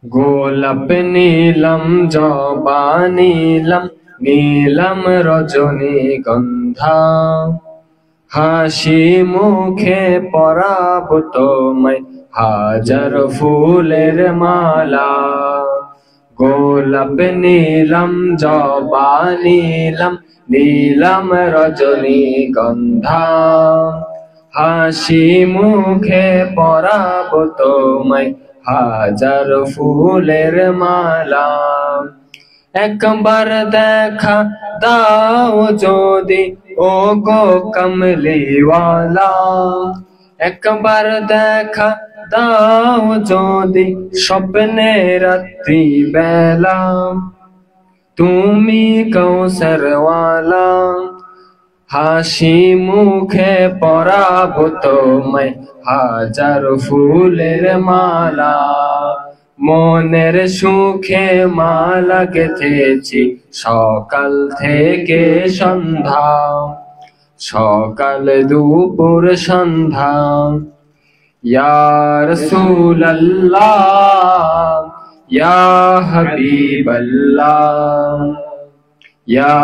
গোলাপ নীলম জবা নীলম নীলম রজনীগন্ধা, হাসি মুখে পরাব তোমায় হাজার ফুলের মালা। গোলাপ নীলম জবা নীলম নীলম রজনীগন্ধা, হাসি মুখে পরাব তোমায় হাজার ফুলের মালা। একবার দেখা দাও যদি ও গো কমলিওয়ালা, একবার দেখা দাও যদি স্বপ্নে রাত্রি বেলা। তুমি কৌসরওয়ালা, হাসি মুখে পরাব তোমায় হাজার ফুলের মালা। মনের সুখে মালা গেঁথেছি সকাল থেকে সন্ধ্যা, সকাল দুপুর সন্ধ্যা। ইয়া রাসূলুল্লাহ ইয়া হাবিবাল্লাহ, ইয়া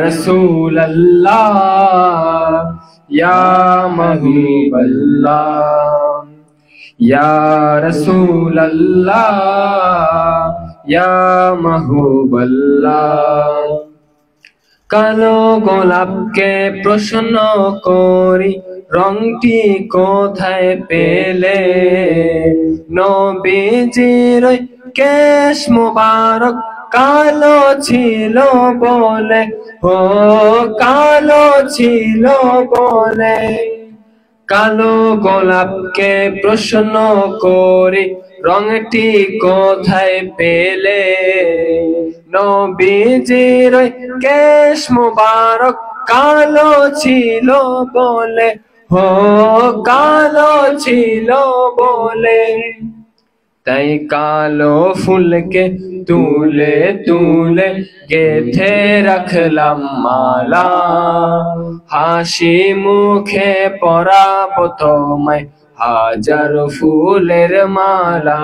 রাসূলুল্লাহ ইয়া মাহবুবাল্লাহ, ইয়া রাসূলুল্লাহ ইয়া মাহবুবাল্লাহ। কালো গোলাপকে প্রশ্ন করি রংটি কোথায় পেলে, নবীজির কেশ মোবারক কালো ছিল বলে, ও কালো ছিল বলে। কালো গোলাপকে প্রশ্ন করি রংটি কোথায় পেলে, নবীজির কেশ মোবারক কালো ছিল বলে, ও কালো ছিল বলে। তাই কালো ফুলকে তুলে তুলে গেথে রাখলাম মালা, হাসি মুখে পরাব তোমায় হাজার ফুলের মালা।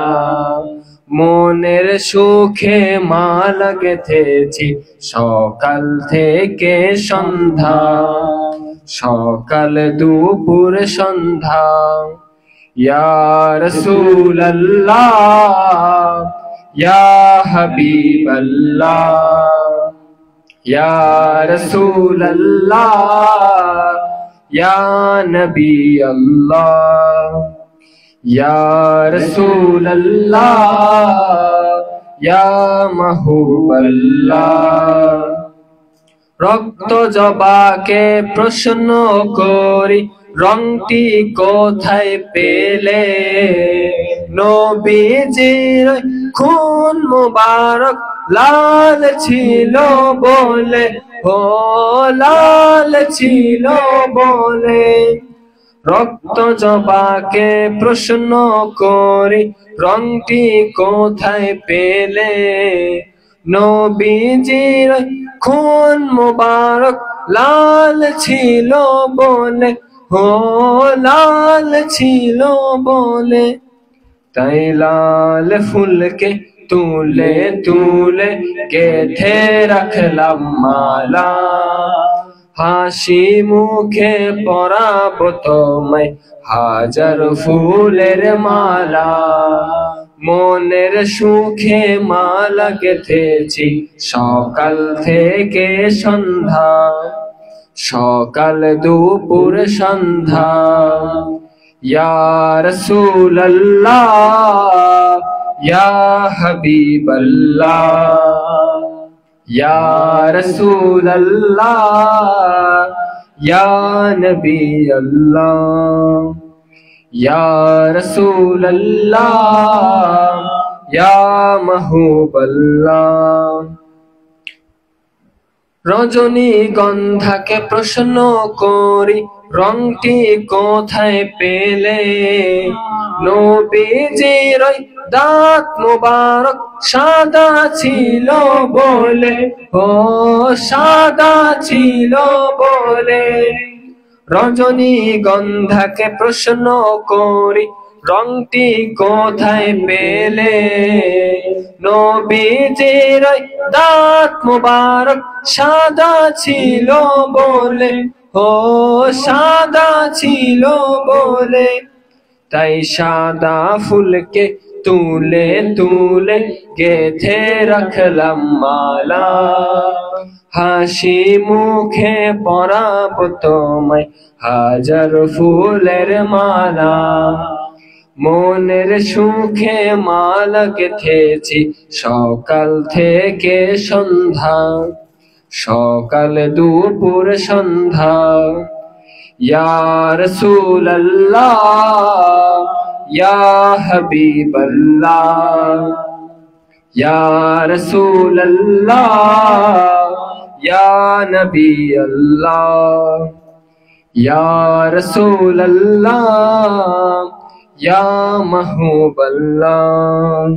মনের সুখে মালা গেথেছি সকাল থেকে সন্ধ্যা, সকাল দুপুর সন্ধ্যা। ইয়া রাসূলুল্লাহ ইয়া হাবিবাল্লাহ, ইয়া রাসূলুল্লাহ ইয়া নবী আল্লাহ, ইয়া রাসূলুল্লাহ ইয়া মাহবুবাল্লাহ। রক্ত জবাকে প্রশ্ন করি রংটি কোথায় পেলে, নবীজির খুন মুবারক লাল ছিল বলে, ও লাল ছিল বলে। রক্ত জবাকে প্রশ্ন করি রংটি কোথায় পেলে, নবীজির খুন মুবারক লাল ছিল বলে, ও লাল ছিল বলে। তাই লাল ফুলকে তুলে তুলে গেথে রাখলাম মালা, হাসি মুখে পরাব তোমায় হাজার ফুলের মালা। মনের সুখে মালা গেথেছি সকাল থেকে সন্ধ্যা, সকাল দুপুর সন্ধ্যা। ইয়া রাসূলুল্লাহ ইয়া হাবিবাল্লাহ, ইয়া রাসূলুল্লাহ ইয়া নবী আল্লাহ, ইয়া রাসূলুল্লাহ ইয়া মাহবুবাল্লাহ। রজনীগন্ধাকে প্রশ্ন করি রংটি কোথায় পেলে, নবীজির দাঁত মোবারক সাদা ছিল বলে, ও সাদা ছিল বলে। নবীজির দাঁত মোবারক সাদা ছিল বলে, ও সাদা ছিল বলে, তাই সাদা ফুলকে তুলে তুলে গেথে রাখলাম মালা। হাসি মুখে পরাব তোমায় হাজার ফুলের মালা। মনের সুখে মালা গেথেছি সকাল থেকে সন্ধ্যা, সকাল দুপুর সন্ধ্যা। ইয়া রাসূলুল্লাহ ইয়া হাবিবাল্লাহ, ইয়া রাসূলুল্লাহ ইয়া নবী আল্লাহ, ইয়া রাসূলুল্লাহ ইয়া মাহবুবাল্লাহ।